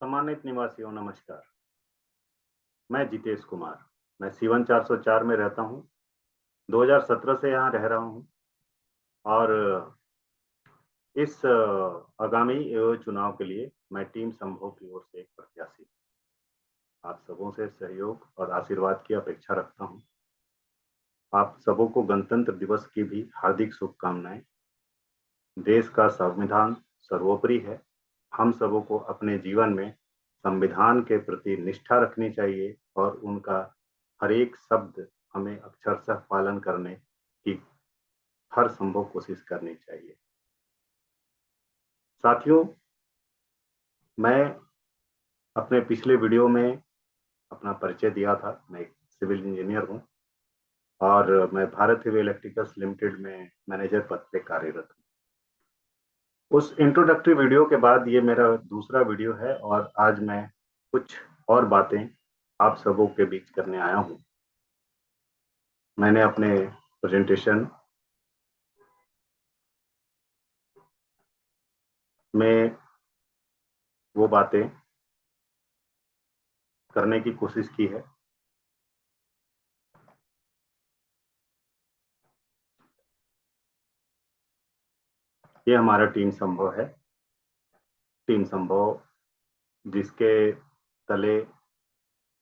सम्मानित निवासियों, नमस्कार। मैं जितेश कुमार। मैं सीवन 404 में रहता हूँ। 2017 से यहाँ रह रहा हूँ और इस आगामी एओ चुनाव के लिए मैं टीम संभव की ओर से एक प्रत्याशी हूँ। आप सबों से सहयोग और आशीर्वाद की अपेक्षा रखता हूँ। आप सबों को गणतंत्र दिवस की भी हार्दिक शुभकामनाएं। देश का संविधान सर्वोपरि है। हम सबों को अपने जीवन में संविधान के प्रति निष्ठा रखनी चाहिए और उनका हर एक शब्द हमें अक्षरशः पालन करने की हर संभव कोशिश करनी चाहिए। साथियों, मैं अपने पिछले वीडियो में अपना परिचय दिया था। मैं एक सिविल इंजीनियर हूं और मैं भारत हेवी इलेक्ट्रिकल्स लिमिटेड में मैनेजर पद पे कार्यरत हूं। उस इंट्रोडक्टरी वीडियो के बाद ये मेरा दूसरा वीडियो है और आज मैं कुछ और बातें आप सबों के बीच करने आया हूं। मैंने अपने प्रेजेंटेशन में वो बातें करने की कोशिश की है। ये हमारा टीम संभव है। टीम संभव जिसके तले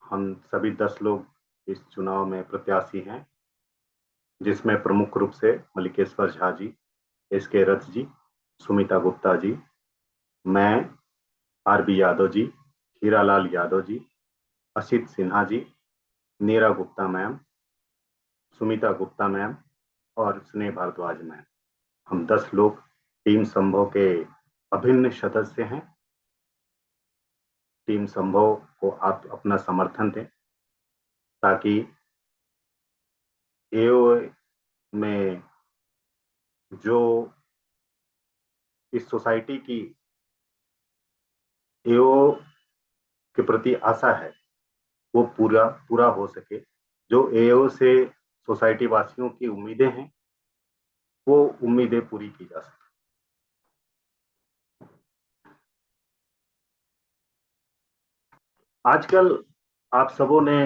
हम सभी 10 लोग इस चुनाव में प्रत्याशी हैं, जिसमें प्रमुख रूप से मलिकेश्वर झा जी, एस.के. रथ जी, सुमिता गुप्ता जी, मैं, आर.बी. यादव जी, हीरालाल यादव जी, असित सिन्हा जी, नीरा गुप्ता मैम, सुमिता गुप्ता मैम और स्नेह भारद्वाज मैम, हम 10 लोग टीम संभव के अभिन्न सदस्य हैं। टीम संभव को आप अपना समर्थन दें ताकि एओ में जो इस सोसाइटी की एओ के प्रति आशा है वो पूरा पूरा हो सके। जो एओ से सोसाइटी वासियों की उम्मीदें हैं वो उम्मीदें पूरी की जा सके। आजकल आप सबों ने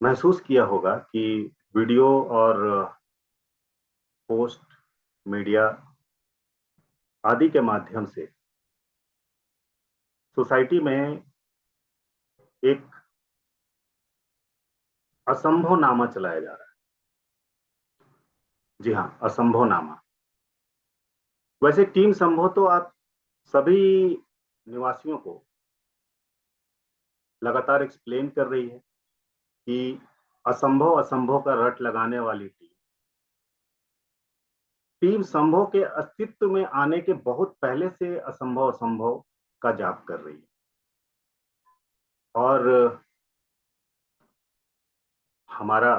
महसूस किया होगा कि वीडियो और पोस्ट मीडिया आदि के माध्यम से सोसाइटी में एक असंभव नामा चलाया जा रहा है। जी हाँ, असंभव नामा। वैसे टीम संभव तो आप सभी निवासियों को लगातार एक्सप्लेन कर रही है कि असंभव असंभव का रट लगाने वाली टीम संभव के अस्तित्व में आने के बहुत पहले से असंभव असंभव का जाप कर रही है। और हमारा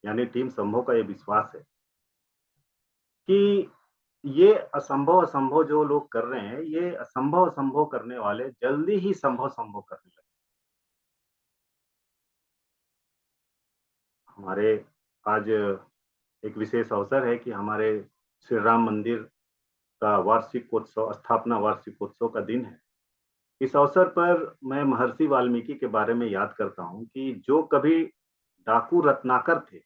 यानी टीम संभव का ये विश्वास है कि ये असंभव असंभव जो लोग कर रहे हैं, ये असंभव असंभव करने वाले जल्दी ही संभव संभव करने लगे। हमारे आज एक विशेष अवसर है कि हमारे श्री राम मंदिर का वार्षिकोत्सव, स्थापना वार्षिकोत्सव का दिन है। इस अवसर पर मैं महर्षि वाल्मीकि के बारे में याद करता हूँ कि जो कभी डाकू रत्नाकर थे,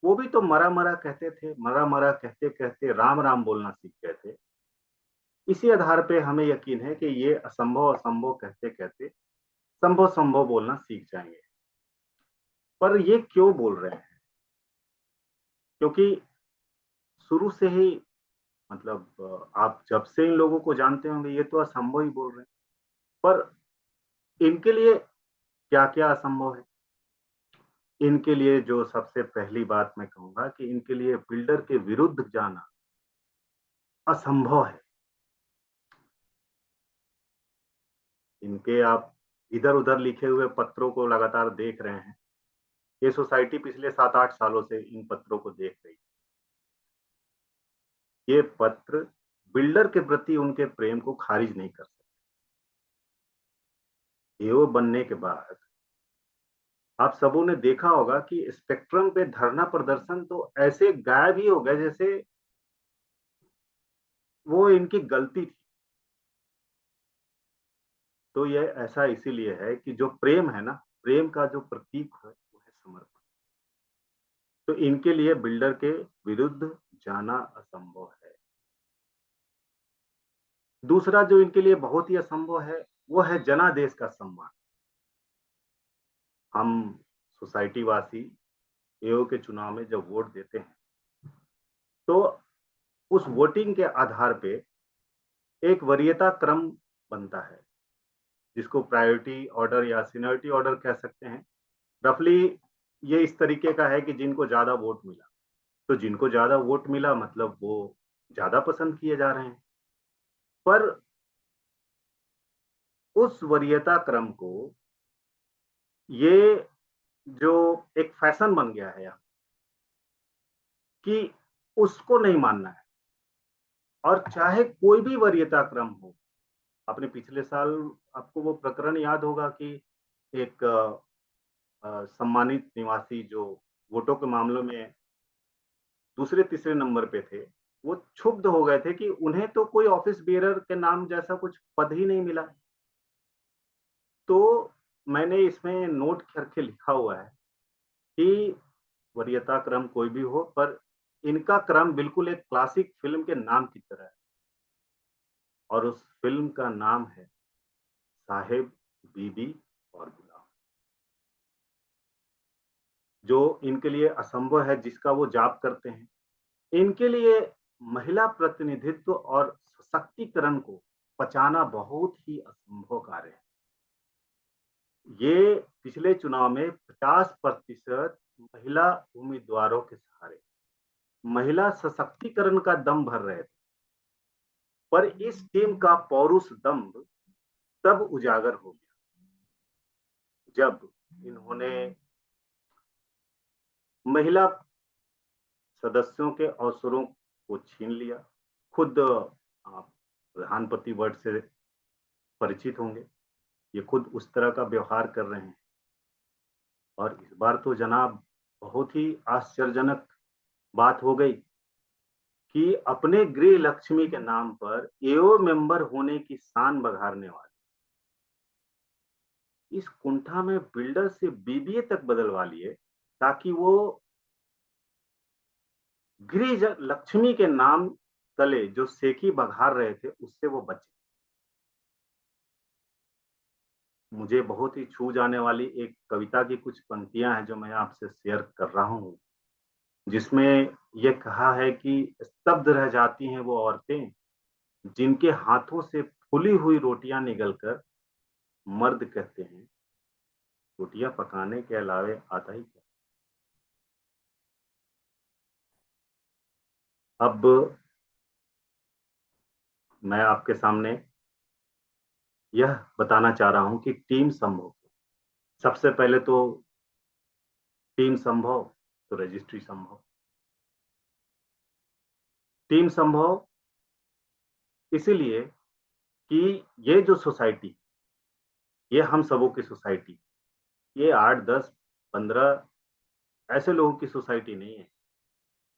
वो भी तो मरा मरा कहते थे। मरा मरा कहते कहते राम राम बोलना सीख गए थे। इसी आधार पे हमें यकीन है कि ये असंभव असंभव कहते कहते संभव संभव बोलना सीख जाएंगे। पर ये क्यों बोल रहे हैं? क्योंकि शुरू से ही आप जब से इन लोगों को जानते होंगे, ये तो असंभव ही बोल रहे हैं। पर इनके लिए क्या क्या असंभव है? इनके लिए जो सबसे पहली बात मैं कहूंगा कि इनके लिए बिल्डर के विरुद्ध जाना असंभव है। इनके आप इधर उधर लिखे हुए पत्रों को लगातार देख रहे हैं। ये सोसाइटी पिछले 7-8 सालों से इन पत्रों को देख रही है। ये पत्र बिल्डर के प्रति उनके प्रेम को खारिज नहीं कर सकते। एओ बनने के बाद आप सबों ने देखा होगा कि स्पेक्ट्रम पे धरना प्रदर्शन तो ऐसे गायब ही हो गए जैसे वो इनकी गलती थी। तो ये ऐसा इसीलिए है कि जो प्रेम है ना, प्रेम का जो प्रतीक है वो है समर्पण। तो इनके लिए बिल्डर के विरुद्ध जाना असंभव है। दूसरा जो इनके लिए बहुत ही असंभव है, वो है जनादेश का सम्मान। हम सोसाइटी वासी एओ के चुनाव में जब वोट देते हैं, तो उस वोटिंग के आधार पे एक वरीयता क्रम बनता है, जिसको प्रायोरिटी ऑर्डर या सीनियरिटी ऑर्डर कह सकते हैं। रफली ये इस तरीके का है कि जिनको ज़्यादा वोट मिला, तो जिनको ज़्यादा वोट मिला मतलब वो ज़्यादा पसंद किए जा रहे हैं। पर उस वरीयता क्रम को ये जो एक फैशन बन गया है कि उसको नहीं मानना है, और चाहे कोई भी वरीयता क्रम हो। आपने पिछले साल आपको वो प्रकरण याद होगा कि एक सम्मानित निवासी जो वोटों के मामलों में दूसरे तीसरे नंबर पे थे, वो क्षुब्ध हो गए थे कि उन्हें तो कोई ऑफिस बेयरर के नाम जैसा कुछ पद ही नहीं मिला। तो मैंने इसमें नोट करके लिखा हुआ है कि वरीयता क्रम कोई भी हो, पर इनका क्रम बिल्कुल एक क्लासिक फिल्म के नाम की तरह है, और उस फिल्म का नाम है साहेब, बीबी और गुलाम। जो इनके लिए असंभव है, जिसका वो जाप करते हैं। इनके लिए महिला प्रतिनिधित्व और सशक्तिकरण को पचाना बहुत ही असंभव कार्य है। ये पिछले चुनाव में 50% महिला उम्मीदवारों के सहारे महिला सशक्तिकरण का दम भर रहे थे। पर इस टीम का पौरुष दम्भ तब उजागर हो गया जब इन्होंने महिला सदस्यों के अवसरों को छीन लिया। खुद आप प्रधानपति वर्ड से परिचित होंगे, ये खुद उस तरह का व्यवहार कर रहे हैं। और इस बार तो जनाब बहुत ही आश्चर्यजनक बात हो गई कि अपने गृह लक्ष्मी के नाम पर एओ मेंबर होने की शान बघारने वाले इस कुंठा में बिल्डर से बीबीए तक बदलवा लिए, ताकि वो गृह लक्ष्मी के नाम तले जो सेकी बघार रहे थे उससे वो बचे। मुझे बहुत ही छू जाने वाली एक कविता की कुछ पंक्तियां हैं जो मैं आपसे शेयर कर रहा हूँ, जिसमें ये कहा है कि स्तब्ध रह जाती हैं वो औरतें जिनके हाथों से फूली हुई रोटियां निगलकर मर्द कहते हैं रोटियां पकाने के अलावे आता ही क्या। अब मैं आपके सामने यह बताना चाह रहा हूं कि टीम संभव। सबसे पहले तो टीम संभव, तो रजिस्ट्री संभव। टीम संभव इसीलिए कि ये जो सोसाइटी, ये हम सबों की सोसाइटी, ये 8 10 15 ऐसे लोगों की सोसाइटी नहीं है।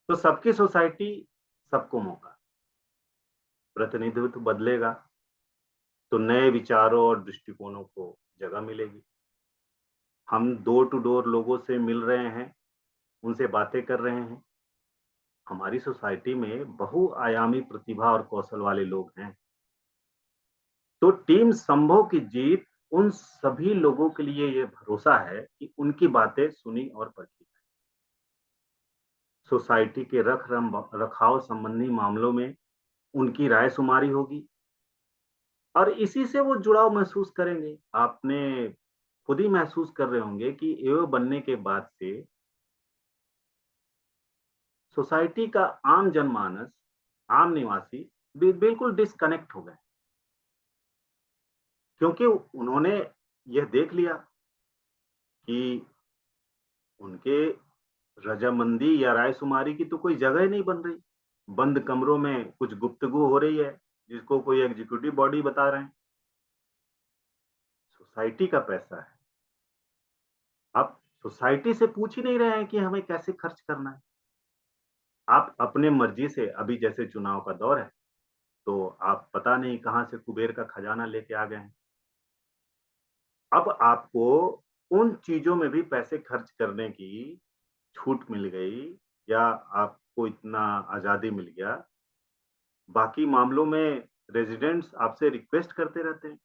तो सबकी सोसाइटी, सबको मौका। प्रतिनिधित्व बदलेगा तो नए विचारों और दृष्टिकोणों को जगह मिलेगी। हम डोर टू डोर लोगों से मिल रहे हैं, उनसे बातें कर रहे हैं। हमारी सोसाइटी में बहुआयामी प्रतिभा और कौशल वाले लोग हैं। तो टीम संभव की जीत उन सभी लोगों के लिए ये भरोसा है कि उनकी बातें सुनी और परखी। सोसाइटी के रखाव संबंधी मामलों में उनकी राय शुमारी होगी, और इसी से वो जुड़ाव महसूस करेंगे। आपने खुद ही महसूस कर रहे होंगे कि एओ बनने के बाद से सोसाइटी का आम जनमानस, आम निवासी बिल्कुल डिस्कनेक्ट हो गए, क्योंकि उन्होंने यह देख लिया कि उनके रजामंदी या रायशुमारी की तो कोई जगह ही नहीं बन रही। बंद कमरों में कुछ गुफ्तगू हो रही है जिसको कोई एग्जीक्यूटिव बॉडी बता रहे हैं। सोसाइटी का पैसा है, आप सोसाइटी से पूछ ही नहीं रहे हैं कि हमें कैसे खर्च करना है। आप अपने मर्जी से, अभी जैसे चुनाव का दौर है, तो आप पता नहीं कहां से कुबेर का खजाना लेके आ गए हैं। अब आपको उन चीजों में भी पैसे खर्च करने की छूट मिल गई या आपको इतना आजादी मिल गया। बाकी मामलों में रेजिडेंट्स आपसे रिक्वेस्ट करते रहते हैं।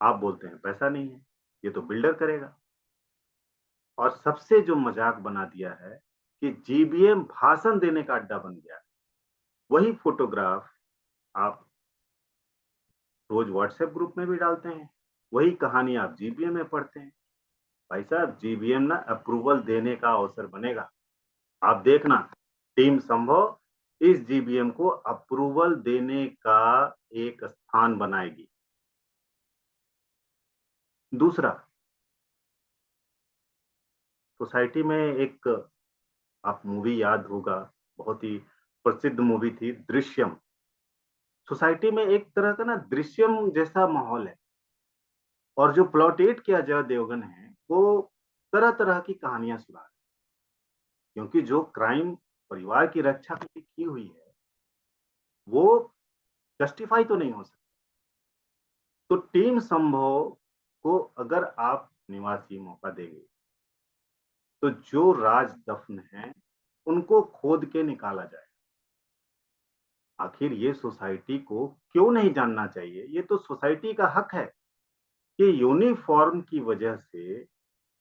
आप बोलते हैं पैसा नहीं है, ये तो बिल्डर करेगा। और सबसे जो मजाक बना दिया है कि जीबीएम भाषण देने का अड्डा बन गया है। वही फोटोग्राफ आप रोज व्हाट्सएप ग्रुप में भी डालते हैं, वही कहानी आप जीबीएम में पढ़ते हैं। भाई साहब, जीबीएम ना अप्रूवल देने का अवसर बनेगा। आप देखना, टीम संभव इस जीबीएम को अप्रूवल देने का एक स्थान बनाएगी। दूसरा, सोसाइटी में एक, आप मूवी याद होगा, बहुत ही प्रसिद्ध मूवी थी दृश्यम। सोसाइटी में एक तरह का ना दृश्यम जैसा माहौल है। और जो प्लॉट 8 के अजय देवगन है वो तरह तरह की कहानियां सुना रहे हैं। क्योंकि जो क्राइम परिवार की रक्षा के लिए की हुई है वो जस्टिफाई तो नहीं हो सकता। तो टीम संभव को अगर आप निवासी मौका देंगे तो जो राज दफन है उनको खोद के निकाला जाए। आखिर ये सोसाइटी को क्यों नहीं जानना चाहिए? ये तो सोसाइटी का हक है कि यूनिफॉर्म की वजह से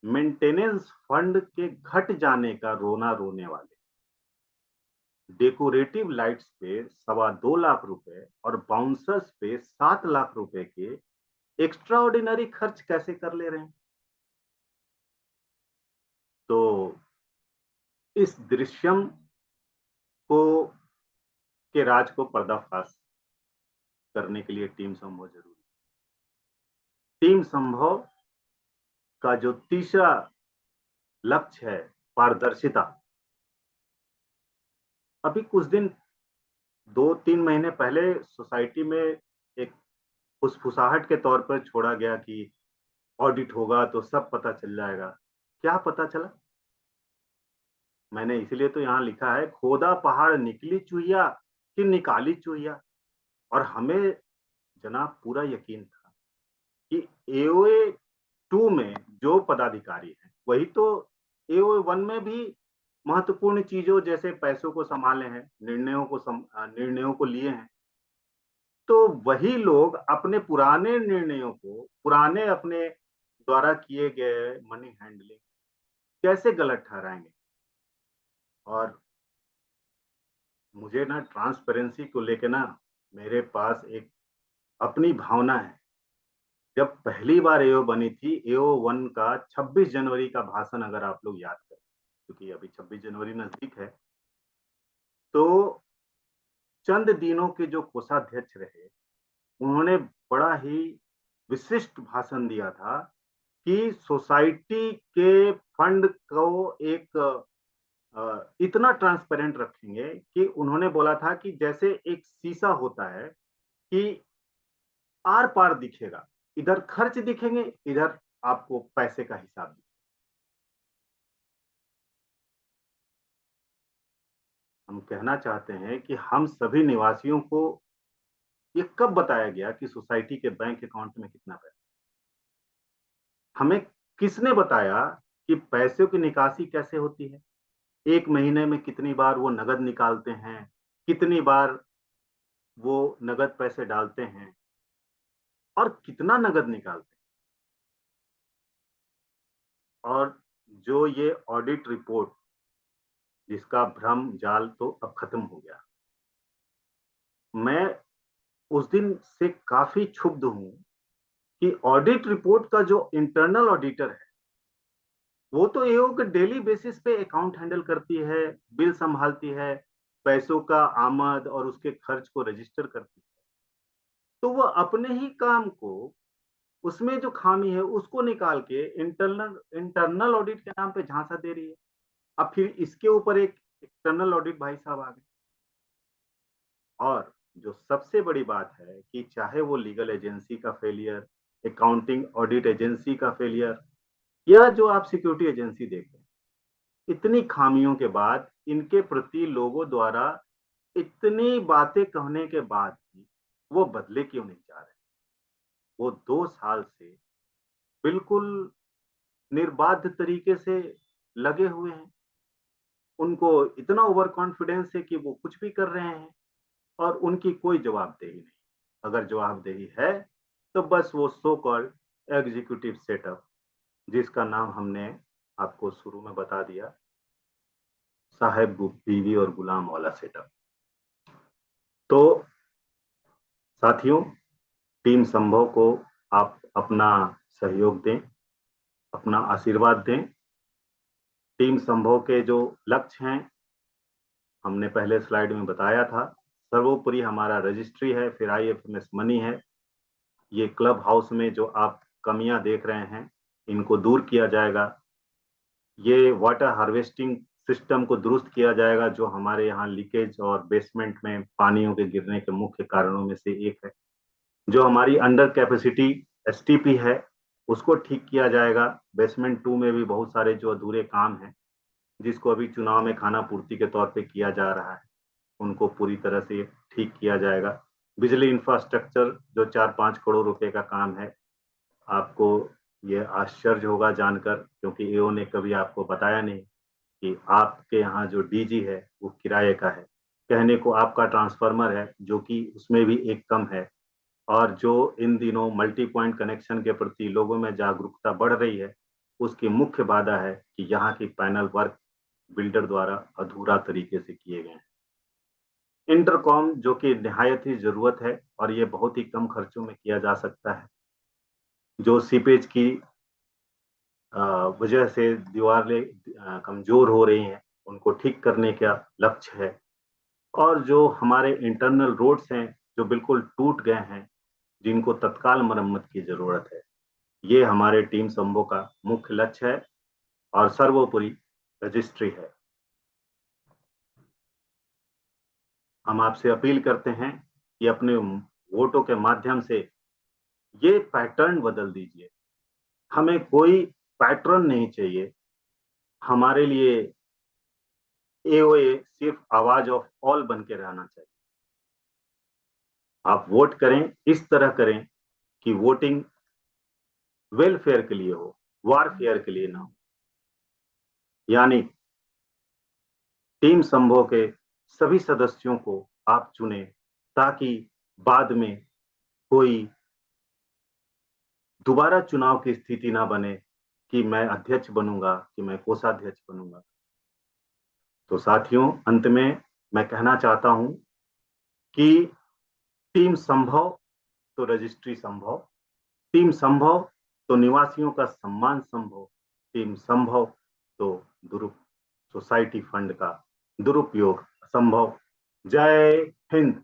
मेंटेनेंस फंड के घट जाने का रोना रोने वाले, डेकोरेटिव लाइट्स पे 2.25 लाख रुपए और बाउंसर्स पे 7 लाख रुपए के एक्स्ट्रा ऑर्डिनरी खर्च कैसे कर ले रहे हैं? तो इस दृश्यम को के राज को पर्दाफाश करने के लिए टीम संभव जरूरी। टीम संभव का जो तीसरा लक्ष्य है, पारदर्शिता। अभी कुछ दिन, 2-3 महीने पहले सोसाइटी में एक फुसफुसाहट के तौर पर छोड़ा गया कि ऑडिट होगा तो सब पता चल जाएगा। क्या पता चला? मैंने इसलिए तो यहाँ लिखा है, खोदा पहाड़ निकली चुहिया कि निकाली चुहिया। और हमें जनाब पूरा यकीन था कि एओए 2 में जो पदाधिकारी हैं वही तो एओए 1 में भी महत्वपूर्ण चीजों जैसे पैसों को संभाले हैं, निर्णयों को लिए हैं। तो वही लोग अपने पुराने निर्णयों को, पुराने अपने द्वारा किए गए मनी हैंडलिंग कैसे गलत ठहराएंगे? और मुझे ना ट्रांसपेरेंसी को लेके ना मेरे पास एक अपनी भावना है। जब पहली बार एओ बनी थी, एओ 1 का 26 जनवरी का भाषण अगर आप लोग याद करें, क्योंकि अभी 26 जनवरी नजदीक है, तो चंद दिनों के जो कोषाध्यक्ष रहे उन्होंने बड़ा ही विशिष्ट भाषण दिया था कि सोसाइटी के फंड को एक इतना ट्रांसपेरेंट रखेंगे कि उन्होंने बोला था कि जैसे एक शीशा होता है कि आर पार दिखेगा, इधर खर्च दिखेंगे, इधर आपको पैसे का हिसाब दिखेगा। हम कहना चाहते हैं कि हम सभी निवासियों को ये कब बताया गया कि सोसाइटी के बैंक अकाउंट में कितना पैसा? हमें किसने बताया कि पैसों की निकासी कैसे होती है? एक महीने में कितनी बार वो नगद निकालते हैं, कितनी बार वो नगद पैसे डालते हैं और कितना नगद निकालते हैं। और जो ये ऑडिट रिपोर्ट, जिसका भ्रम जाल तो अब खत्म हो गया। मैं उस दिन से काफी क्षुब्ध हूं कि ऑडिट रिपोर्ट का जो इंटरनल ऑडिटर है वो तो योग डेली बेसिस पे अकाउंट हैंडल करती है, बिल संभालती है, पैसों का आमद और उसके खर्च को रजिस्टर करती है। तो वो अपने ही काम को, उसमें जो खामी है उसको निकाल के इंटरनल ऑडिट के नाम पे झांसा दे रही है। अब फिर इसके ऊपर एक एक्सटर्नल ऑडिट भाई साहब आ गए। और जो सबसे बड़ी बात है कि चाहे वो लीगल एजेंसी का फेलियर, अकाउंटिंग ऑडिट एजेंसी का फेलियर, या जो आप सिक्योरिटी एजेंसी देख रहे हैं, इतनी खामियों के बाद इनके प्रति लोगों द्वारा इतनी बातें कहने के बाद भी वो बदले क्यों नहीं जा रहे? वो 2 साल से बिल्कुल निर्बाध तरीके से लगे हुए हैं। उनको इतना ओवर कॉन्फिडेंस है कि वो कुछ भी कर रहे हैं और उनकी कोई जवाबदेही नहीं। अगर जवाबदेही है तो बस वो सो कॉल्ड एग्जीक्यूटिव सेटअप, जिसका नाम हमने आपको शुरू में बता दिया, साहेब बीवी और गुलाम वाला सेटअप। तो साथियों, टीम संभव को आप अपना सहयोग दें, अपना आशीर्वाद दें। टीम संभव के जो लक्ष्य हैं हमने पहले स्लाइड में बताया था। सर्वोपरि हमारा रजिस्ट्री है, फिर IFMS मनी है। ये क्लब हाउस में जो आप कमियां देख रहे हैं इनको दूर किया जाएगा। ये वाटर हार्वेस्टिंग सिस्टम को दुरुस्त किया जाएगा जो हमारे यहाँ लीकेज और बेसमेंट में पानियों के गिरने के मुख्य कारणों में से एक है। जो हमारी अंडर कैपेसिटी STP है उसको ठीक किया जाएगा। बेसमेंट 2 में भी बहुत सारे जो अधूरे काम हैं जिसको अभी चुनाव में खाना पूर्ति के तौर पे किया जा रहा है, उनको पूरी तरह से ठीक किया जाएगा। बिजली इंफ्रास्ट्रक्चर जो 4-5 करोड़ रुपए का काम है, आपको ये आश्चर्य होगा जानकर, क्योंकि AO ने कभी आपको बताया नहीं कि आपके यहाँ जो DG है वो किराए का है। कहने को आपका ट्रांसफार्मर है जो कि उसमें भी एक कम है, और जो इन दिनों मल्टी पॉइंट कनेक्शन के प्रति लोगों में जागरूकता बढ़ रही है, उसकी मुख्य बाधा है कि यहाँ की पैनल वर्क बिल्डर द्वारा अधूरा तरीके से किए गए हैं। इंटरकॉम जो कि निहायत ही जरूरत है और ये बहुत ही कम खर्चों में किया जा सकता है। जो सीपेज की वजह से दीवारें कमजोर हो रही हैं उनको ठीक करने का लक्ष्य है। और जो हमारे इंटरनल रोड्स हैं जो बिल्कुल टूट गए हैं, जिनको तत्काल मरम्मत की जरूरत है, ये हमारे टीम संभव का मुख्य लक्ष्य है और सर्वोपरि रजिस्ट्री है। हम आपसे अपील करते हैं कि अपने वोटों के माध्यम से ये पैटर्न बदल दीजिए। हमें कोई पैटर्न नहीं चाहिए। हमारे लिए AOA सिर्फ आवाज ऑफ ऑल बन के रहना चाहिए। आप वोट करें, इस तरह करें कि वोटिंग वेलफेयर के लिए हो, वारफेयर के लिए ना हो। यानी टीम संभव के सभी सदस्यों को आप चुने ताकि बाद में कोई दोबारा चुनाव की स्थिति ना बने कि मैं अध्यक्ष बनूंगा कि मैं कोषाध्यक्ष बनूंगा। तो साथियों, अंत में मैं कहना चाहता हूं कि टीम संभव तो रजिस्ट्री संभव, टीम संभव तो निवासियों का सम्मान संभव, टीम संभव तो सोसाइटी फंड का दुरुपयोग संभव। जय हिंद।